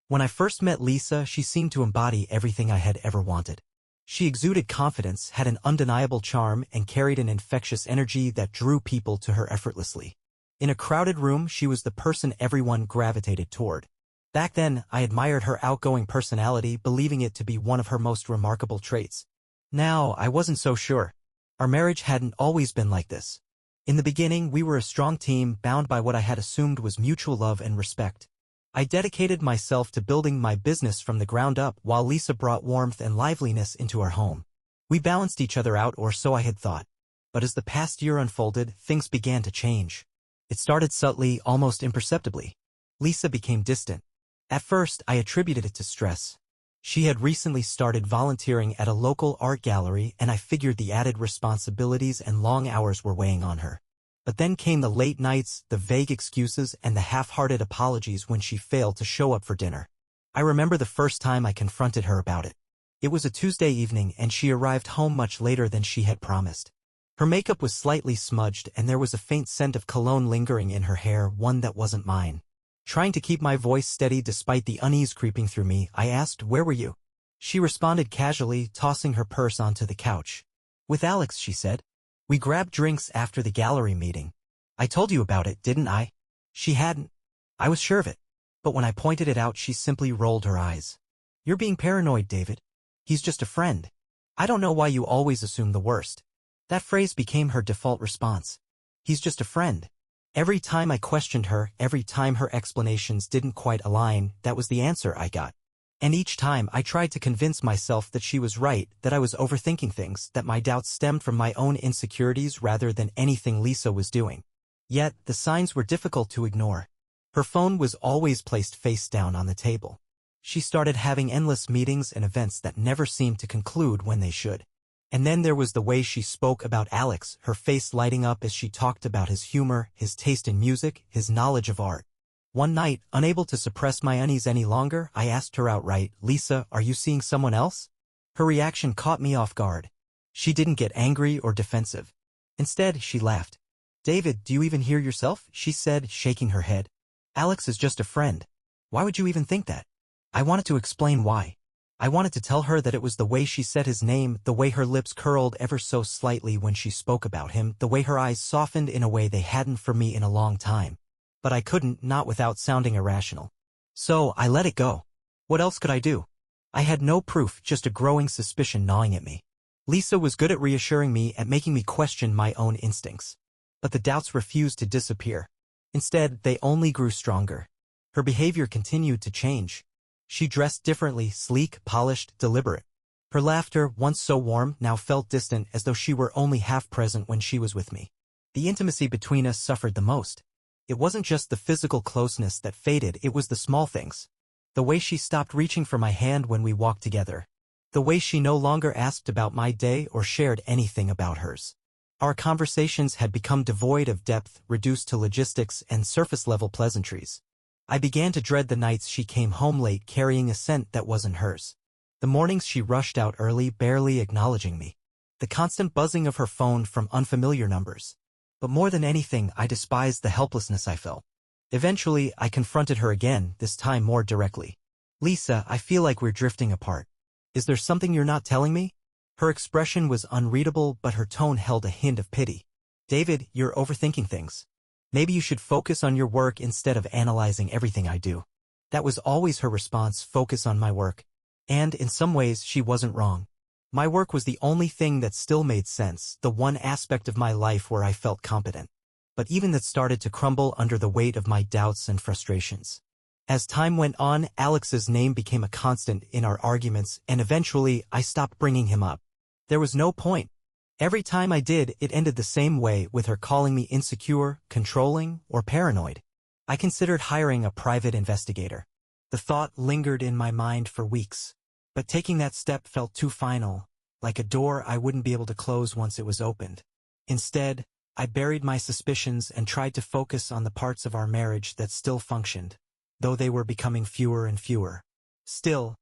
When I first met Lisa, she seemed to embody everything I had ever wanted. She exuded confidence, had an undeniable charm, and carried an infectious energy that drew people to her effortlessly. In a crowded room, she was the person everyone gravitated toward. Back then, I admired her outgoing personality, believing it to be one of her most remarkable traits. Now, I wasn't so sure. Our marriage hadn't always been like this. In the beginning, we were a strong team, bound by what I had assumed was mutual love and respect. I dedicated myself to building my business from the ground up, while Lisa brought warmth and liveliness into our home. We balanced each other out, or so I had thought. But as the past year unfolded, things began to change. It started subtly, almost imperceptibly. Lisa became distant. At first, I attributed it to stress. She had recently started volunteering at a local art gallery, and I figured the added responsibilities and long hours were weighing on her. But then came the late nights, the vague excuses, and the half-hearted apologies when she failed to show up for dinner. I remember the first time I confronted her about it. It was a Tuesday evening, and she arrived home much later than she had promised. Her makeup was slightly smudged, and there was a faint scent of cologne lingering in her hair, one that wasn't mine. Trying to keep my voice steady despite the unease creeping through me, I asked, "Where were you?" She responded casually, tossing her purse onto the couch. "With Alex," she said. "We grabbed drinks after the gallery meeting. I told you about it, didn't I?" She hadn't. I was sure of it. But when I pointed it out, she simply rolled her eyes. "You're being paranoid, David. He's just a friend. I don't know why you always assume the worst." That phrase became her default response. "He's just a friend." Every time I questioned her, every time her explanations didn't quite align, that was the answer I got. And each time I tried to convince myself that she was right, that I was overthinking things, that my doubts stemmed from my own insecurities rather than anything Lisa was doing. Yet, the signs were difficult to ignore. Her phone was always placed face down on the table. She started having endless meetings and events that never seemed to conclude when they should. And then there was the way she spoke about Alex, her face lighting up as she talked about his humor, his taste in music, his knowledge of art. One night, unable to suppress my unease any longer, I asked her outright, "Lisa, are you seeing someone else?" Her reaction caught me off guard. She didn't get angry or defensive. Instead, she laughed. "David, do you even hear yourself?" she said, shaking her head. "Alex is just a friend. Why would you even think that?" I wanted to explain why. I wanted to tell her that it was the way she said his name, the way her lips curled ever so slightly when she spoke about him, the way her eyes softened in a way they hadn't for me in a long time. But I couldn't, not without sounding irrational. So I let it go. What else could I do? I had no proof, just a growing suspicion gnawing at me. Lisa was good at reassuring me, at making me question my own instincts. But the doubts refused to disappear. Instead, they only grew stronger. Her behavior continued to change. She dressed differently, sleek, polished, deliberate. Her laughter, once so warm, now felt distant, as though she were only half present when she was with me. The intimacy between us suffered the most. It wasn't just the physical closeness that faded, it was the small things. The way she stopped reaching for my hand when we walked together. The way she no longer asked about my day or shared anything about hers. Our conversations had become devoid of depth, reduced to logistics and surface-level pleasantries. I began to dread the nights she came home late carrying a scent that wasn't hers. The mornings she rushed out early, barely acknowledging me. The constant buzzing of her phone from unfamiliar numbers. But more than anything, I despised the helplessness I felt. Eventually, I confronted her again, this time more directly. "Lisa, I feel like we're drifting apart. Is there something you're not telling me?" Her expression was unreadable, but her tone held a hint of pity. "David, you're overthinking things. Maybe you should focus on your work instead of analyzing everything I do." That was always her response, focus on my work. And in some ways, she wasn't wrong. My work was the only thing that still made sense, the one aspect of my life where I felt competent. But even that started to crumble under the weight of my doubts and frustrations. As time went on, Alex's name became a constant in our arguments, and eventually, I stopped bringing him up. There was no point. Every time I did, it ended the same way, with her calling me insecure, controlling, or paranoid. I considered hiring a private investigator. The thought lingered in my mind for weeks. But taking that step felt too final, like a door I wouldn't be able to close once it was opened. Instead, I buried my suspicions and tried to focus on the parts of our marriage that still functioned, though they were becoming fewer and fewer. Still,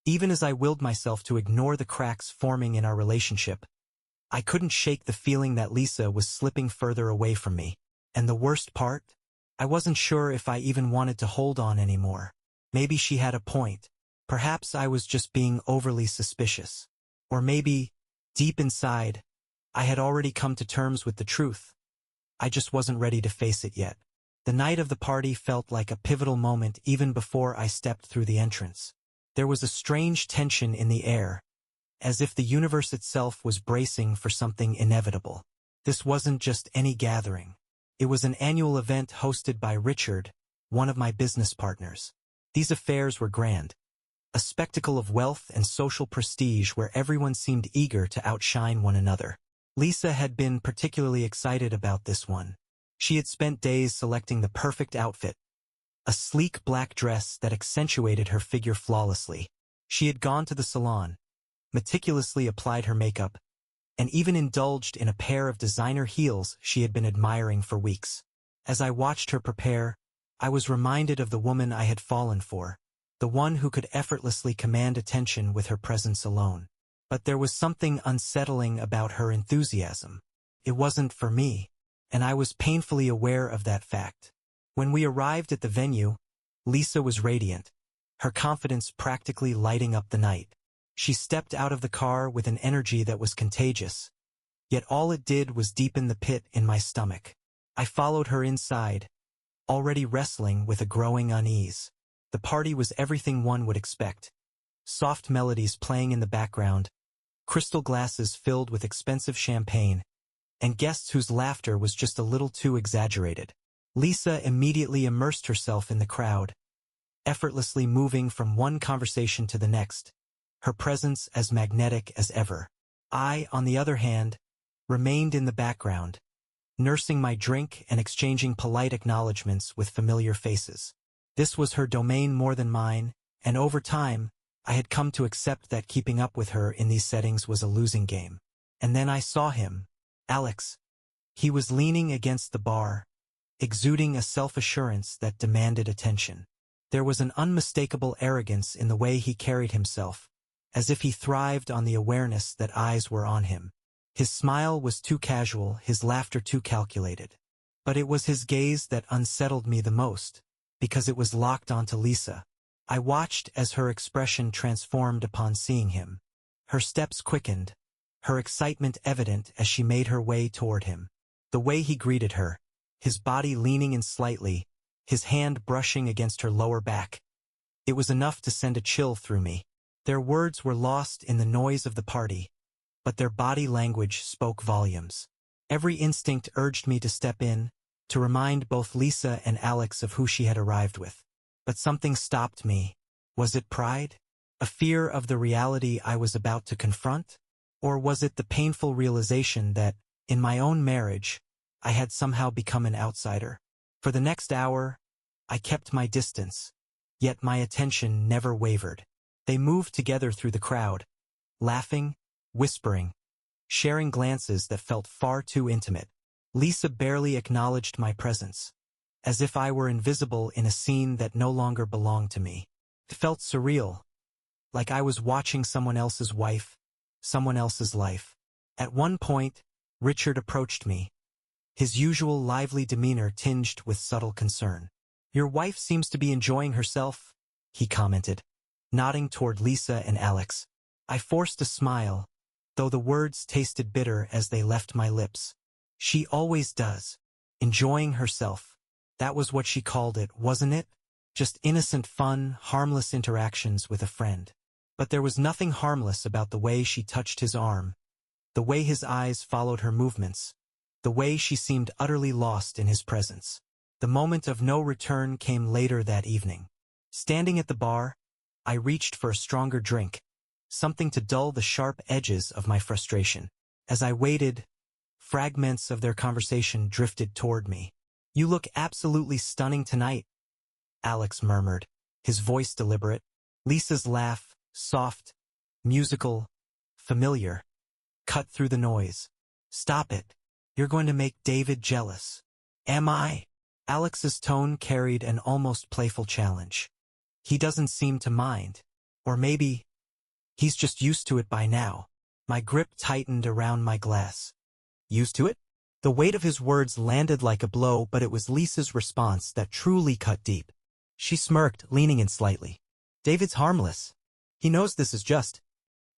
even as I willed myself to ignore the cracks forming in our relationship, I couldn't shake the feeling that Lisa was slipping further away from me. And the worst part? I wasn't sure if I even wanted to hold on anymore. Maybe she had a point. Perhaps I was just being overly suspicious. Or maybe, deep inside, I had already come to terms with the truth. I just wasn't ready to face it yet. The night of the party felt like a pivotal moment even before I stepped through the entrance. There was a strange tension in the air, as if the universe itself was bracing for something inevitable. This wasn't just any gathering. It was an annual event hosted by Richard, one of my business partners. These affairs were grand. A spectacle of wealth and social prestige where everyone seemed eager to outshine one another. Lisa had been particularly excited about this one. She had spent days selecting the perfect outfit, a sleek black dress that accentuated her figure flawlessly. She had gone to the salon, meticulously applied her makeup, and even indulged in a pair of designer heels she had been admiring for weeks. As I watched her prepare, I was reminded of the woman I had fallen for, the one who could effortlessly command attention with her presence alone. But there was something unsettling about her enthusiasm. It wasn't for me, and I was painfully aware of that fact. When we arrived at the venue, Lisa was radiant, her confidence practically lighting up the night. She stepped out of the car with an energy that was contagious, yet all it did was deepen the pit in my stomach. I followed her inside, already wrestling with a growing unease. The party was everything one would expect. Soft melodies playing in the background, crystal glasses filled with expensive champagne, and guests whose laughter was just a little too exaggerated. Lisa immediately immersed herself in the crowd, effortlessly moving from one conversation to the next, her presence as magnetic as ever. I, on the other hand, remained in the background, nursing my drink and exchanging polite acknowledgments with familiar faces. This was her domain more than mine, and over time, I had come to accept that keeping up with her in these settings was a losing game. And then I saw him, Alex. He was leaning against the bar, exuding a self-assurance that demanded attention. There was an unmistakable arrogance in the way he carried himself, as if he thrived on the awareness that eyes were on him. His smile was too casual, his laughter too calculated. But it was his gaze that unsettled me the most, because it was locked onto Lisa. I watched as her expression transformed upon seeing him. Her steps quickened, her excitement evident as she made her way toward him. The way he greeted her, his body leaning in slightly, his hand brushing against her lower back. It was enough to send a chill through me. Their words were lost in the noise of the party, but their body language spoke volumes. Every instinct urged me to step in, to remind both Lisa and Alex of who she had arrived with. But something stopped me. Was it pride? A fear of the reality I was about to confront? Or was it the painful realization that, in my own marriage, I had somehow become an outsider? For the next hour, I kept my distance, yet my attention never wavered. They moved together through the crowd, laughing, whispering, sharing glances that felt far too intimate. Lisa barely acknowledged my presence, as if I were invisible in a scene that no longer belonged to me. It felt surreal, like I was watching someone else's wife, someone else's life. At one point, Richard approached me, his usual lively demeanor tinged with subtle concern. "Your wife seems to be enjoying herself," he commented, nodding toward Lisa and Alex. I forced a smile, though the words tasted bitter as they left my lips. She always does. Enjoying herself. That was what she called it, wasn't it? Just innocent fun, harmless interactions with a friend. But there was nothing harmless about the way she touched his arm, the way his eyes followed her movements, the way she seemed utterly lost in his presence. The moment of no return came later that evening. Standing at the bar, I reached for a stronger drink, something to dull the sharp edges of my frustration. As I waited, fragments of their conversation drifted toward me. "You look absolutely stunning tonight," Alex murmured, his voice deliberate. Lisa's laugh, soft, musical, familiar, cut through the noise. "Stop it. You're going to make David jealous." "Am I?" Alex's tone carried an almost playful challenge. "He doesn't seem to mind. Or maybe he's just used to it by now." My grip tightened around my glass. "Used to it?" The weight of his words landed like a blow, but it was Lisa's response that truly cut deep. She smirked, leaning in slightly. David's harmless. He knows this is just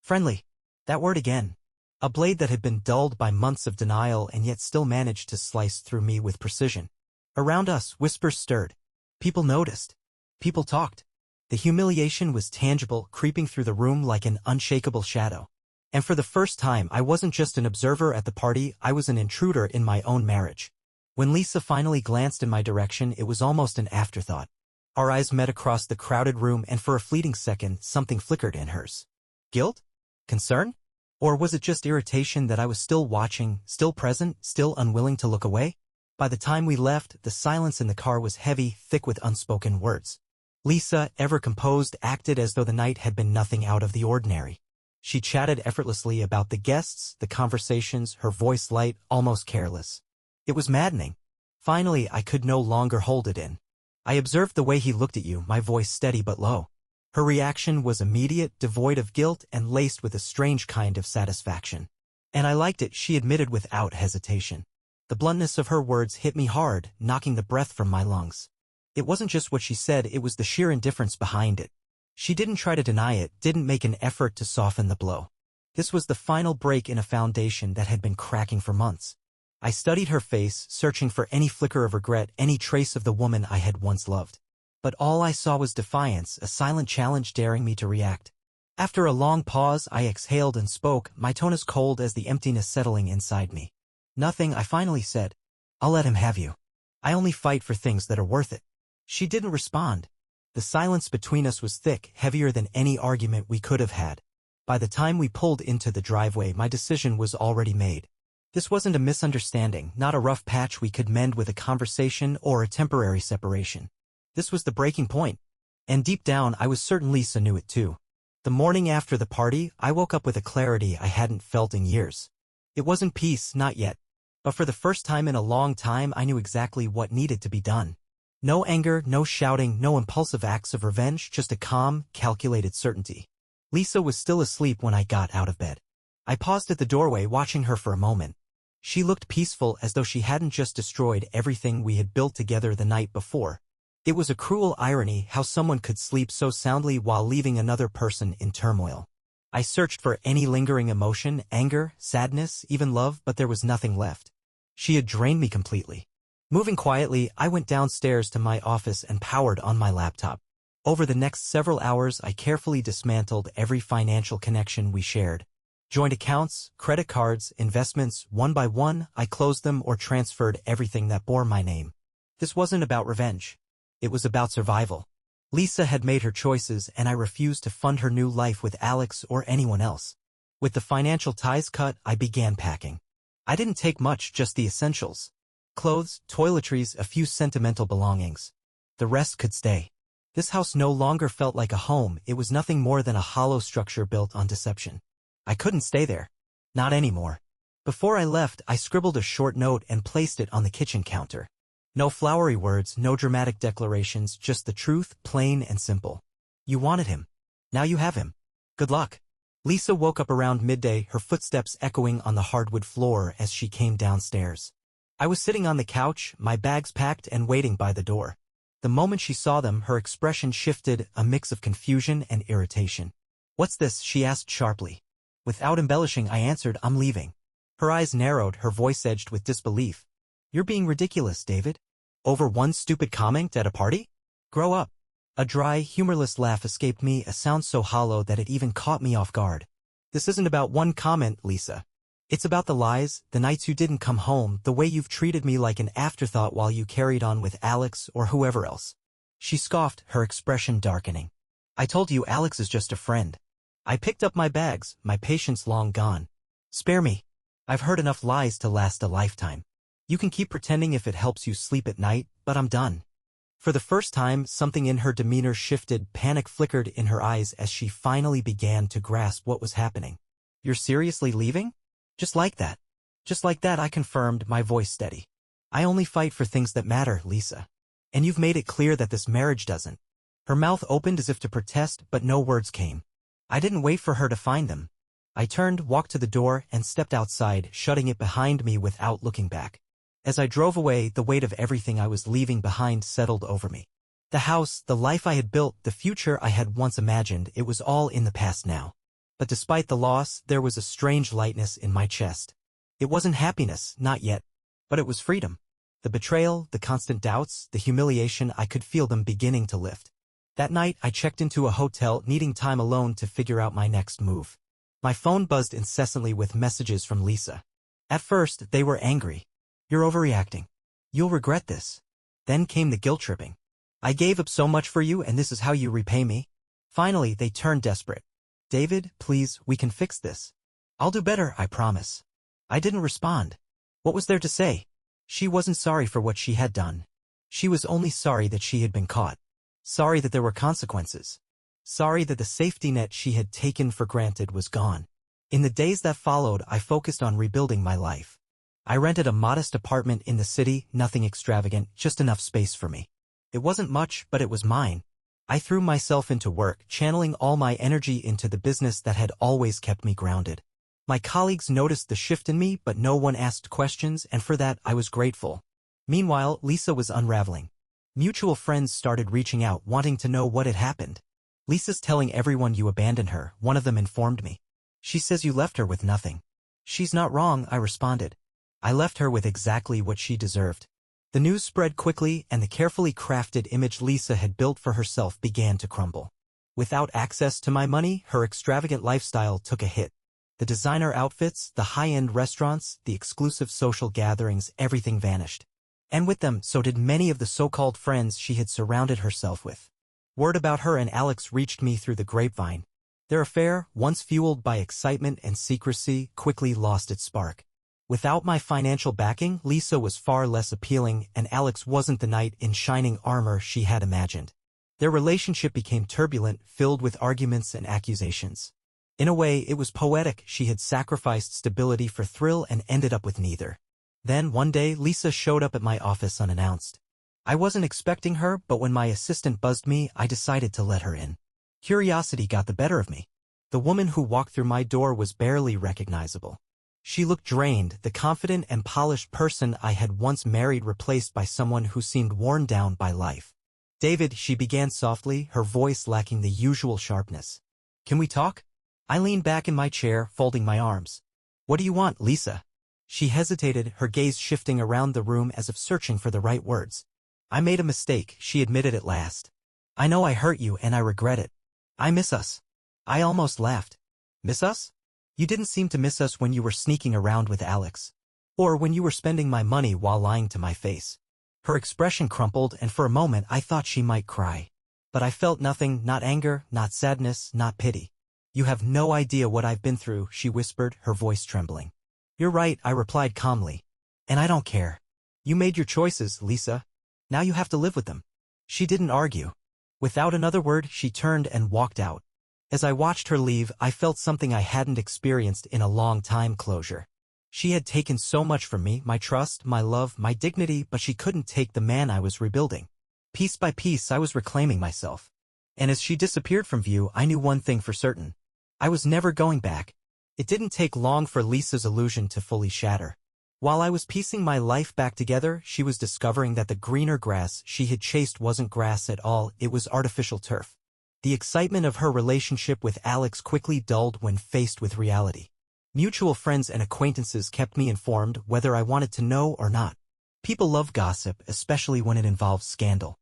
friendly. That word again. A blade that had been dulled by months of denial and yet still managed to slice through me with precision. Around us, whispers stirred. People noticed. People talked. The humiliation was tangible, creeping through the room like an unshakable shadow. And for the first time, I wasn't just an observer at the party, I was an intruder in my own marriage. When Lisa finally glanced in my direction, it was almost an afterthought. Our eyes met across the crowded room, and for a fleeting second, something flickered in hers. Guilt? Concern? Or was it just irritation that I was still watching, still present, still unwilling to look away? By the time we left, the silence in the car was heavy, thick with unspoken words. Lisa, ever composed, acted as though the night had been nothing out of the ordinary. She chatted effortlessly about the guests, the conversations, her voice light, almost careless. It was maddening. Finally, I could no longer hold it in. I observed the way he looked at you, my voice steady but low. Her reaction was immediate, devoid of guilt, and laced with a strange kind of satisfaction. And I liked it, she admitted without hesitation. The bluntness of her words hit me hard, knocking the breath from my lungs. It wasn't just what she said, it was the sheer indifference behind it. She didn't try to deny it, didn't make an effort to soften the blow. This was the final break in a foundation that had been cracking for months. I studied her face, searching for any flicker of regret, any trace of the woman I had once loved. But all I saw was defiance, a silent challenge daring me to react. After a long pause, I exhaled and spoke, my tone as cold as the emptiness settling inside me. Nothing, I finally said. I'll let him have you. I only fight for things that are worth it. She didn't respond. The silence between us was thick, heavier than any argument we could have had. By the time we pulled into the driveway, my decision was already made. This wasn't a misunderstanding, not a rough patch we could mend with a conversation or a temporary separation. This was the breaking point. And deep down, I was certain Lisa knew it too. The morning after the party, I woke up with a clarity I hadn't felt in years. It wasn't peace, not yet. But for the first time in a long time, I knew exactly what needed to be done. No anger, no shouting, no impulsive acts of revenge, just a calm, calculated certainty. Lisa was still asleep when I got out of bed. I paused at the doorway, watching her for a moment. She looked peaceful, as though she hadn't just destroyed everything we had built together the night before. It was a cruel irony how someone could sleep so soundly while leaving another person in turmoil. I searched for any lingering emotion, anger, sadness, even love, but there was nothing left. She had drained me completely. Moving quietly, I went downstairs to my office and powered on my laptop. Over the next several hours, I carefully dismantled every financial connection we shared. Joint accounts, credit cards, investments, one by one, I closed them or transferred everything that bore my name. This wasn't about revenge. It was about survival. Lisa had made her choices, and I refused to fund her new life with Alex or anyone else. With the financial ties cut, I began packing. I didn't take much, just the essentials. Clothes, toiletries, a few sentimental belongings. The rest could stay. This house no longer felt like a home, it was nothing more than a hollow structure built on deception. I couldn't stay there. Not anymore. Before I left, I scribbled a short note and placed it on the kitchen counter. No flowery words, no dramatic declarations, just the truth, plain and simple. You wanted him. Now you have him. Good luck. Lisa woke up around midday, her footsteps echoing on the hardwood floor as she came downstairs. I was sitting on the couch, my bags packed and waiting by the door. The moment she saw them, her expression shifted, a mix of confusion and irritation. What's this? She asked sharply. Without embellishing, I answered, I'm leaving. Her eyes narrowed, her voice edged with disbelief. You're being ridiculous, David. Over one stupid comment at a party? Grow up. A dry, humorless laugh escaped me, a sound so hollow that it even caught me off guard. This isn't about one comment, Lisa. It's about the lies, the nights you didn't come home, the way you've treated me like an afterthought while you carried on with Alex or whoever else. She scoffed, her expression darkening. I told you Alex is just a friend. I picked up my bags, my patience long gone. Spare me. I've heard enough lies to last a lifetime. You can keep pretending if it helps you sleep at night, but I'm done. For the first time, something in her demeanor shifted, panic flickered in her eyes as she finally began to grasp what was happening. You're seriously leaving? Just like that. Just like that, I confirmed, my voice steady. I only fight for things that matter, Lisa. And you've made it clear that this marriage doesn't. Her mouth opened as if to protest, but no words came. I didn't wait for her to find them. I turned, walked to the door, and stepped outside, shutting it behind me without looking back. As I drove away, the weight of everything I was leaving behind settled over me. The house, the life I had built, the future I had once imagined, it was all in the past now. But despite the loss, there was a strange lightness in my chest. It wasn't happiness, not yet. But it was freedom. The betrayal, the constant doubts, the humiliation, I could feel them beginning to lift. That night, I checked into a hotel, needing time alone to figure out my next move. My phone buzzed incessantly with messages from Lisa. At first, they were angry. "You're overreacting. You'll regret this." Then came the guilt-tripping. "I gave up so much for you and this is how you repay me?" Finally, they turned desperate. "David, please, we can fix this. I'll do better, I promise." I didn't respond. What was there to say? She wasn't sorry for what she had done. She was only sorry that she had been caught. Sorry that there were consequences. Sorry that the safety net she had taken for granted was gone. In the days that followed, I focused on rebuilding my life. I rented a modest apartment in the city, nothing extravagant, just enough space for me. It wasn't much, but it was mine. I threw myself into work, channeling all my energy into the business that had always kept me grounded. My colleagues noticed the shift in me, but no one asked questions, and for that I was grateful. Meanwhile, Lisa was unraveling. Mutual friends started reaching out, wanting to know what had happened. "Lisa's telling everyone you abandoned her," one of them informed me. "She says you left her with nothing." "She's not wrong," I responded. "I left her with exactly what she deserved." The news spread quickly, and the carefully crafted image Lisa had built for herself began to crumble. Without access to my money, her extravagant lifestyle took a hit. The designer outfits, the high-end restaurants, the exclusive social gatherings, everything vanished. And with them, so did many of the so-called friends she had surrounded herself with. Word about her and Alex reached me through the grapevine. Their affair, once fueled by excitement and secrecy, quickly lost its spark. Without my financial backing, Lisa was far less appealing, and Alex wasn't the knight in shining armor she had imagined. Their relationship became turbulent, filled with arguments and accusations. In a way, it was poetic. She had sacrificed stability for thrill and ended up with neither. Then, one day, Lisa showed up at my office unannounced. I wasn't expecting her, but when my assistant buzzed me, I decided to let her in. Curiosity got the better of me. The woman who walked through my door was barely recognizable. She looked drained, the confident and polished person I had once married replaced by someone who seemed worn down by life. "David," she began softly, her voice lacking the usual sharpness. "Can we talk?" I leaned back in my chair, folding my arms. "What do you want, Lisa?" She hesitated, her gaze shifting around the room as if searching for the right words. "I made a mistake," she admitted at last. "I know I hurt you and I regret it. I miss us." I almost laughed. "Miss us? You didn't seem to miss us when you were sneaking around with Alex. Or when you were spending my money while lying to my face." Her expression crumpled, and for a moment I thought she might cry. But I felt nothing, not anger, not sadness, not pity. "You have no idea what I've been through," she whispered, her voice trembling. "You're right," I replied calmly. "And I don't care. You made your choices, Lisa. Now you have to live with them." She didn't argue. Without another word, she turned and walked out. As I watched her leave, I felt something I hadn't experienced in a long time: closure. She had taken so much from me, my trust, my love, my dignity, but she couldn't take the man I was rebuilding. Piece by piece, I was reclaiming myself. And as she disappeared from view, I knew one thing for certain. I was never going back. It didn't take long for Lisa's illusion to fully shatter. While I was piecing my life back together, she was discovering that the greener grass she had chased wasn't grass at all, it was artificial turf. The excitement of her relationship with Alex quickly dulled when faced with reality. Mutual friends and acquaintances kept me informed, whether I wanted to know or not. People love gossip, especially when it involves scandal.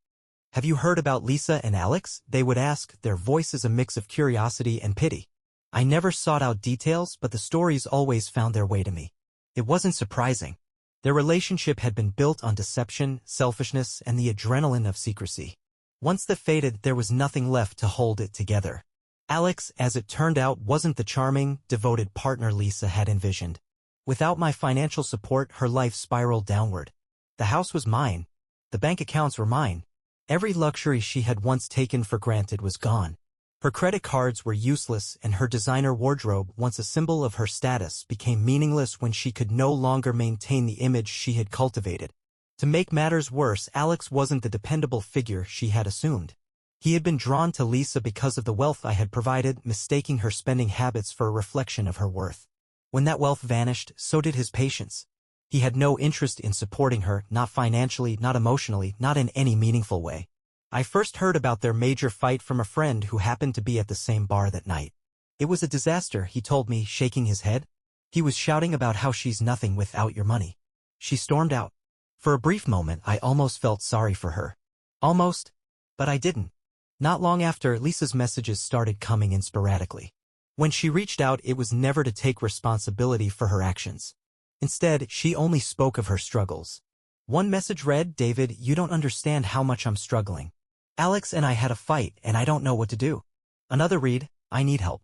"Have you heard about Lisa and Alex?" they would ask, their voices a mix of curiosity and pity. I never sought out details, but the stories always found their way to me. It wasn't surprising. Their relationship had been built on deception, selfishness, and the adrenaline of secrecy. Once that faded, there was nothing left to hold it together. Alex, as it turned out, wasn't the charming, devoted partner Lisa had envisioned. Without my financial support, her life spiraled downward. The house was mine. The bank accounts were mine. Every luxury she had once taken for granted was gone. Her credit cards were useless, and her designer wardrobe, once a symbol of her status, became meaningless when she could no longer maintain the image she had cultivated. To make matters worse, Alex wasn't the dependable figure she had assumed. He had been drawn to Lisa because of the wealth I had provided, mistaking her spending habits for a reflection of her worth. When that wealth vanished, so did his patience. He had no interest in supporting her, not financially, not emotionally, not in any meaningful way. I first heard about their major fight from a friend who happened to be at the same bar that night. It was a disaster, he told me, shaking his head. He was shouting about how she's nothing without your money. She stormed out. For a brief moment, I almost felt sorry for her. Almost, but I didn't. Not long after, Lisa's messages started coming in sporadically. When she reached out, it was never to take responsibility for her actions. Instead, she only spoke of her struggles. One message read, "David, you don't understand how much I'm struggling. Alex and I had a fight, and I don't know what to do." Another read, "I need help.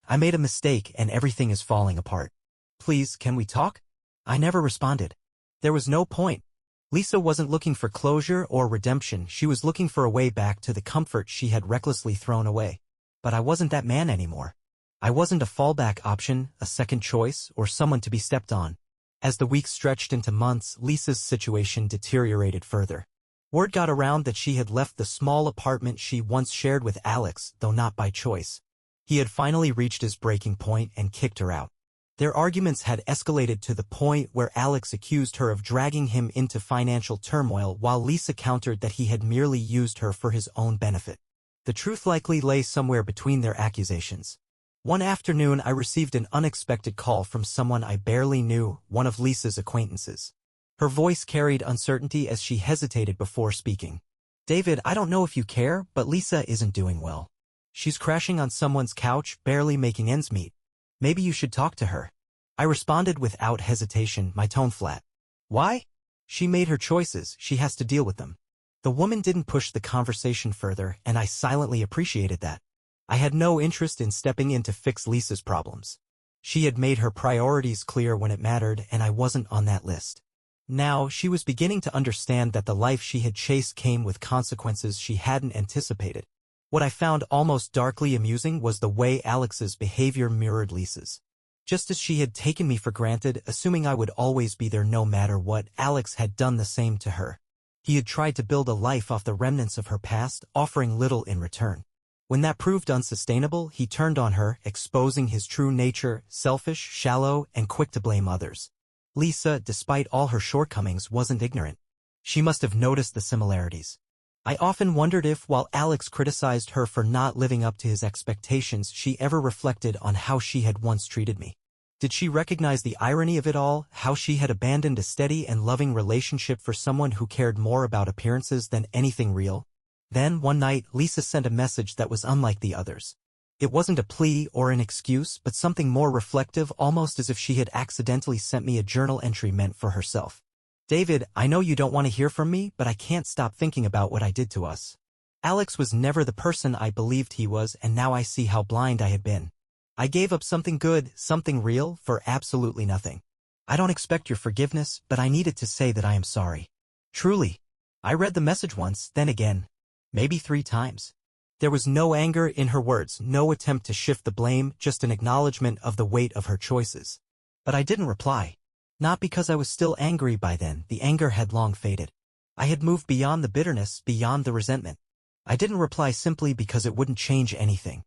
I made a mistake, and everything is falling apart. Please, can we talk?" I never responded. There was no point. Lisa wasn't looking for closure or redemption. She was looking for a way back to the comfort she had recklessly thrown away. But I wasn't that man anymore. I wasn't a fallback option, a second choice, or someone to be stepped on. As the weeks stretched into months, Lisa's situation deteriorated further. Word got around that she had left the small apartment she once shared with Alex, though not by choice. He had finally reached his breaking point and kicked her out. Their arguments had escalated to the point where Alex accused her of dragging him into financial turmoil, while Lisa countered that he had merely used her for his own benefit. The truth likely lay somewhere between their accusations. One afternoon, I received an unexpected call from someone I barely knew, one of Lisa's acquaintances. Her voice carried uncertainty as she hesitated before speaking. "David, I don't know if you care, but Lisa isn't doing well. She's crashing on someone's couch, barely making ends meet. Maybe you should talk to her." I responded without hesitation, my tone flat. "Why? She made her choices, she has to deal with them." The woman didn't push the conversation further, and I silently appreciated that. I had no interest in stepping in to fix Lisa's problems. She had made her priorities clear when it mattered, and I wasn't on that list. Now, she was beginning to understand that the life she had chased came with consequences she hadn't anticipated. What I found almost darkly amusing was the way Alex's behavior mirrored Lisa's. Just as she had taken me for granted, assuming I would always be there no matter what, Alex had done the same to her. He had tried to build a life off the remnants of her past, offering little in return. When that proved unsustainable, he turned on her, exposing his true nature, selfish, shallow, and quick to blame others. Lisa, despite all her shortcomings, wasn't ignorant. She must have noticed the similarities. I often wondered if, while Alex criticized her for not living up to his expectations, she ever reflected on how she had once treated me. Did she recognize the irony of it all, how she had abandoned a steady and loving relationship for someone who cared more about appearances than anything real? Then, one night, Lisa sent a message that was unlike the others. It wasn't a plea or an excuse, but something more reflective, almost as if she had accidentally sent me a journal entry meant for herself. "David, I know you don't want to hear from me, but I can't stop thinking about what I did to us. Alex was never the person I believed he was, and now I see how blind I had been. I gave up something good, something real, for absolutely nothing. I don't expect your forgiveness, but I needed to say that I am sorry. Truly." I read the message once, then again. Maybe 3 times. There was no anger in her words, no attempt to shift the blame, just an acknowledgement of the weight of her choices. But I didn't reply. Not because I was still angry by then, the anger had long faded. I had moved beyond the bitterness, beyond the resentment. I didn't reply simply because it wouldn't change anything.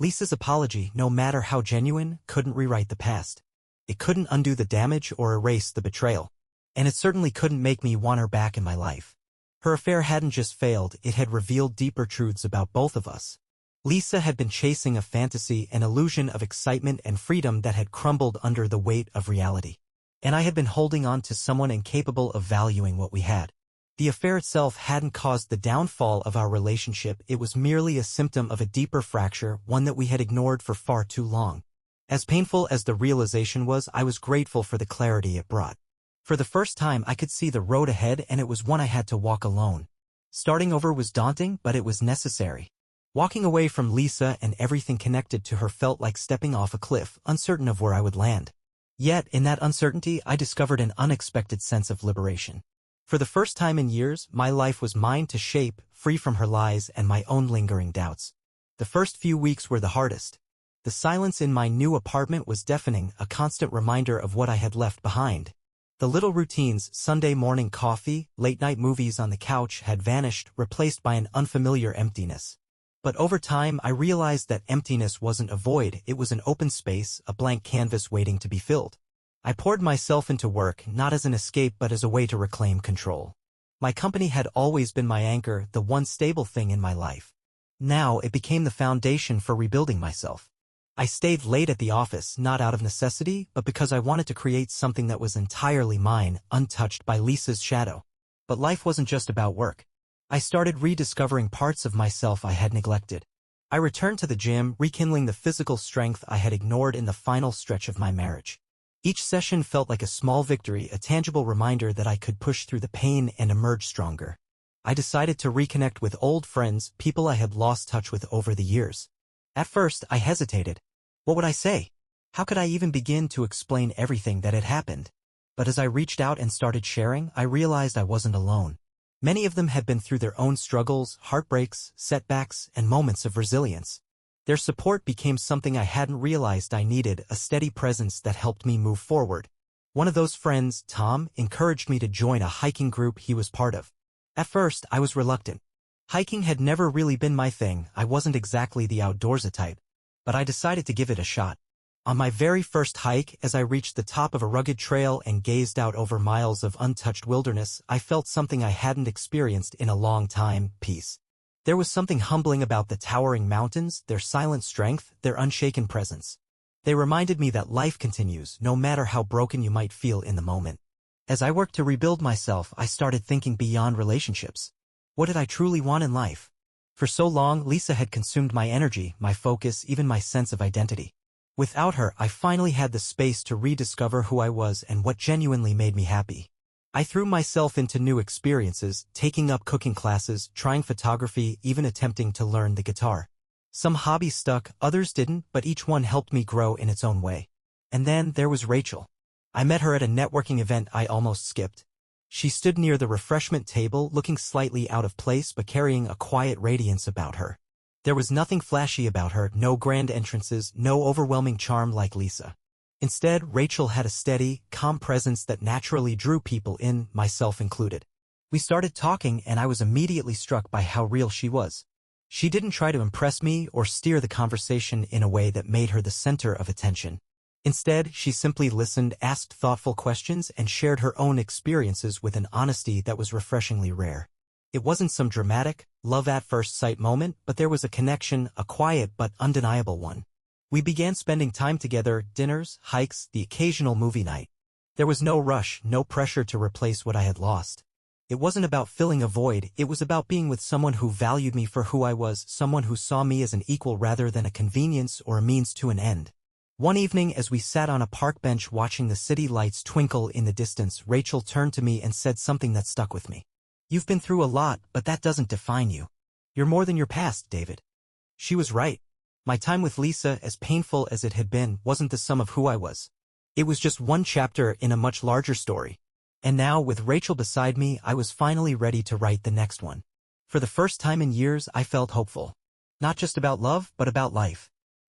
Lisa's apology, no matter how genuine, couldn't rewrite the past. It couldn't undo the damage or erase the betrayal. And it certainly couldn't make me want her back in my life. Her affair hadn't just failed, it had revealed deeper truths about both of us. Lisa had been chasing a fantasy, an illusion of excitement and freedom that had crumbled under the weight of reality. And I had been holding on to someone incapable of valuing what we had. The affair itself hadn't caused the downfall of our relationship, it was merely a symptom of a deeper fracture, one that we had ignored for far too long. As painful as the realization was, I was grateful for the clarity it brought. For the first time, I could see the road ahead, and it was one I had to walk alone. Starting over was daunting, but it was necessary. Walking away from Lisa and everything connected to her felt like stepping off a cliff, uncertain of where I would land. Yet, in that uncertainty, I discovered an unexpected sense of liberation. For the first time in years, my life was mine to shape, free from her lies and my own lingering doubts. The first few weeks were the hardest. The silence in my new apartment was deafening, a constant reminder of what I had left behind. The little routines, Sunday morning coffee, late-night movies on the couch, had vanished, replaced by an unfamiliar emptiness. But over time, I realized that emptiness wasn't a void, it was an open space, a blank canvas waiting to be filled. I poured myself into work, not as an escape but as a way to reclaim control. My company had always been my anchor, the one stable thing in my life. Now it became the foundation for rebuilding myself. I stayed late at the office, not out of necessity, but because I wanted to create something that was entirely mine, untouched by Lisa's shadow. But life wasn't just about work. I started rediscovering parts of myself I had neglected. I returned to the gym, rekindling the physical strength I had ignored in the final stretch of my marriage. Each session felt like a small victory, a tangible reminder that I could push through the pain and emerge stronger. I decided to reconnect with old friends, people I had lost touch with over the years. At first, I hesitated. What would I say? How could I even begin to explain everything that had happened? But as I reached out and started sharing, I realized I wasn't alone. Many of them had been through their own struggles, heartbreaks, setbacks, and moments of resilience. Their support became something I hadn't realized I needed, a steady presence that helped me move forward. One of those friends, Tom, encouraged me to join a hiking group he was part of. At first, I was reluctant. Hiking had never really been my thing, I wasn't exactly the outdoorsy type. But I decided to give it a shot. On my very first hike, as I reached the top of a rugged trail and gazed out over miles of untouched wilderness, I felt something I hadn't experienced in a long time, peace. There was something humbling about the towering mountains, their silent strength, their unshaken presence. They reminded me that life continues, no matter how broken you might feel in the moment. As I worked to rebuild myself, I started thinking beyond relationships. What did I truly want in life? For so long, Lisa had consumed my energy, my focus, even my sense of identity. Without her, I finally had the space to rediscover who I was and what genuinely made me happy. I threw myself into new experiences, taking up cooking classes, trying photography, even attempting to learn the guitar. Some hobbies stuck, others didn't, but each one helped me grow in its own way. And then there was Rachel. I met her at a networking event I almost skipped. She stood near the refreshment table, looking slightly out of place but carrying a quiet radiance about her. There was nothing flashy about her, no grand entrances, no overwhelming charm like Lisa. Instead, Rachel had a steady, calm presence that naturally drew people in, myself included. We started talking and I was immediately struck by how real she was. She didn't try to impress me or steer the conversation in a way that made her the center of attention. Instead, she simply listened, asked thoughtful questions, and shared her own experiences with an honesty that was refreshingly rare. It wasn't some dramatic, love-at-first-sight moment, but there was a connection, a quiet but undeniable one. We began spending time together, dinners, hikes, the occasional movie night. There was no rush, no pressure to replace what I had lost. It wasn't about filling a void, it was about being with someone who valued me for who I was, someone who saw me as an equal rather than a convenience or a means to an end. One evening, as we sat on a park bench watching the city lights twinkle in the distance, Rachel turned to me and said something that stuck with me. "You've been through a lot, but that doesn't define you. You're more than your past, David." She was right. My time with Lisa, as painful as it had been, wasn't the sum of who I was. It was just one chapter in a much larger story. And now, with Rachel beside me, I was finally ready to write the next one. For the first time in years, I felt hopeful. Not just about love, but about life.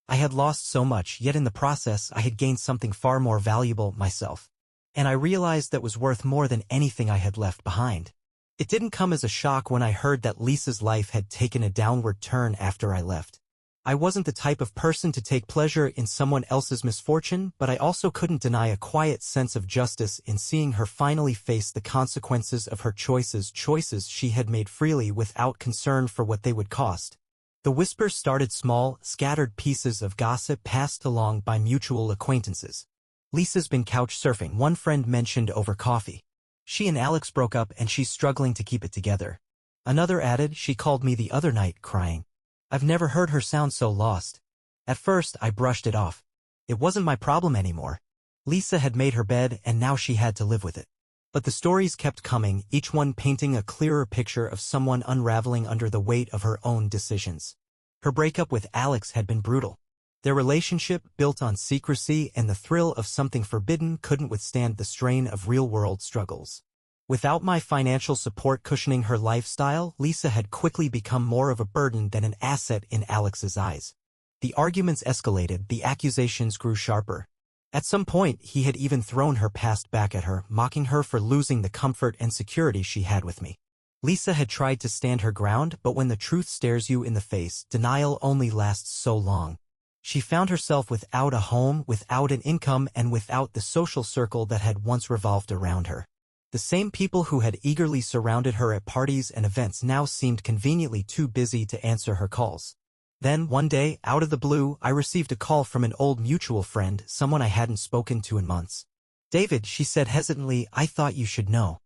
I had lost so much, yet in the process I had gained something far more valuable, myself. And I realized that was worth more than anything I had left behind. It didn't come as a shock when I heard that Lisa's life had taken a downward turn after I left. I wasn't the type of person to take pleasure in someone else's misfortune, but I also couldn't deny a quiet sense of justice in seeing her finally face the consequences of her choices she had made freely without concern for what they would cost. The whispers started small, scattered pieces of gossip passed along by mutual acquaintances. "Lisa's been couch surfing," one friend mentioned over coffee. "She and Alex broke up and she's struggling to keep it together." Another added, "She called me the other night, crying. I've never heard her sound so lost." At first, I brushed it off. It wasn't my problem anymore. Lisa had made her bed and now she had to live with it. But the stories kept coming, each one painting a clearer picture of someone unraveling under the weight of her own decisions. Her breakup with Alex had been brutal. Their relationship, built on secrecy and the thrill of something forbidden, couldn't withstand the strain of real-world struggles. Without my financial support cushioning her lifestyle, Lisa had quickly become more of a burden than an asset in Alex's eyes. The arguments escalated, the accusations grew sharper. At some point, he had even thrown her past back at her, mocking her for losing the comfort and security she had with me. Lisa had tried to stand her ground, but when the truth stares you in the face, denial only lasts so long. She found herself without a home, without an income, and without the social circle that had once revolved around her. The The same people who had eagerly surrounded her at parties and events now seemed conveniently too busy to answer her calls. Then, one day, out of the blue, I received a call from an old mutual friend, someone I hadn't spoken to in months. "David," she said hesitantly, "I thought you should know.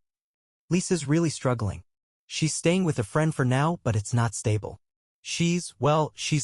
Lisa's really struggling. She's staying with a friend for now, but it's not stable. She's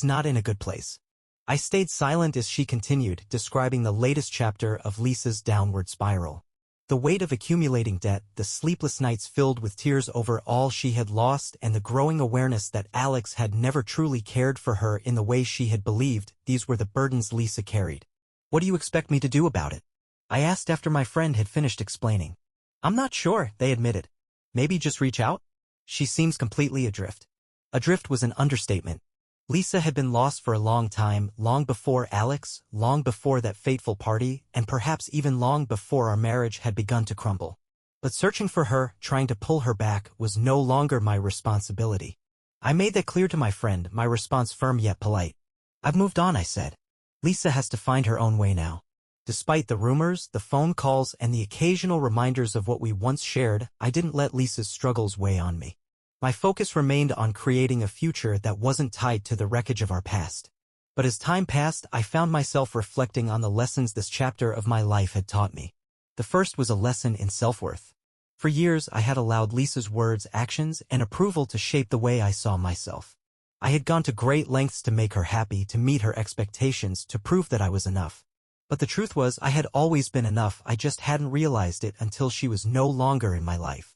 not in a good place." I stayed silent as she continued, describing the latest chapter of Lisa's downward spiral. The weight of accumulating debt, the sleepless nights filled with tears over all she had lost, and the growing awareness that Alex had never truly cared for her in the way she had believed, these were the burdens Lisa carried. "What do you expect me to do about it?" I asked after my friend had finished explaining. "I'm not sure," they admitted. "Maybe just reach out?" "She seems completely adrift." Adrift was an understatement. Lisa had been lost for a long time, long before Alex, long before that fateful party, and perhaps even long before our marriage had begun to crumble. But searching for her, trying to pull her back, was no longer my responsibility. I made that clear to my friend, my response firm yet polite. "I've moved on," I said. "Lisa has to find her own way now." Despite the rumors, the phone calls, and the occasional reminders of what we once shared, I didn't let Lisa's struggles weigh on me. My focus remained on creating a future that wasn't tied to the wreckage of our past. But as time passed, I found myself reflecting on the lessons this chapter of my life had taught me. The first was a lesson in self-worth. For years, I had allowed Lisa's words, actions, and approval to shape the way I saw myself. I had gone to great lengths to make her happy, to meet her expectations, to prove that I was enough. But the truth was, I had always been enough, I just hadn't realized it until she was no longer in my life.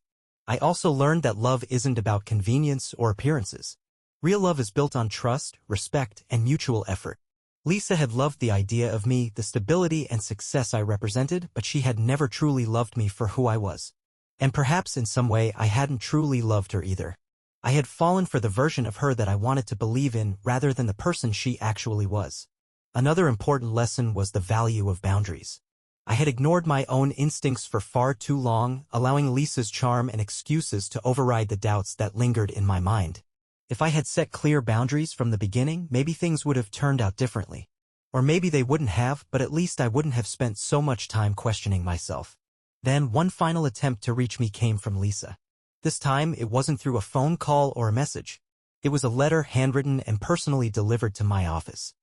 I also learned that love isn't about convenience or appearances. Real love is built on trust, respect, and mutual effort. Lisa had loved the idea of me, the stability and success I represented, but she had never truly loved me for who I was. And perhaps in some way I hadn't truly loved her either. I had fallen for the version of her that I wanted to believe in rather than the person she actually was. Another important lesson was the value of boundaries. I had ignored my own instincts for far too long, allowing Lisa's charm and excuses to override the doubts that lingered in my mind. If I had set clear boundaries from the beginning, maybe things would have turned out differently. Or maybe they wouldn't have, but at least I wouldn't have spent so much time questioning myself. Then one final attempt to reach me came from Lisa. This time, it wasn't through a phone call or a message. It was a letter handwritten and personally delivered to my office.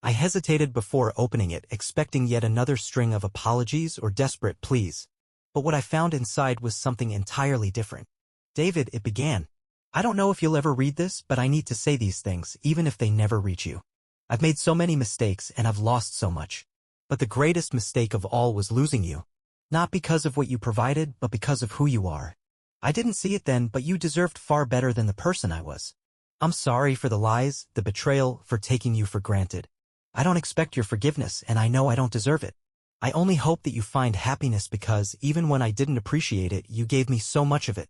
I hesitated before opening it, expecting yet another string of apologies or desperate pleas. But what I found inside was something entirely different. "David," it began. "I don't know if you'll ever read this, but I need to say these things, even if they never reach you. I've made so many mistakes and I've lost so much. But the greatest mistake of all was losing you. Not because of what you provided, but because of who you are. I didn't see it then, but you deserved far better than the person I was. I'm sorry for the lies, the betrayal, for taking you for granted. I don't expect your forgiveness, and I know I don't deserve it. I only hope that you find happiness because, even when I didn't appreciate it, you gave me so much of it.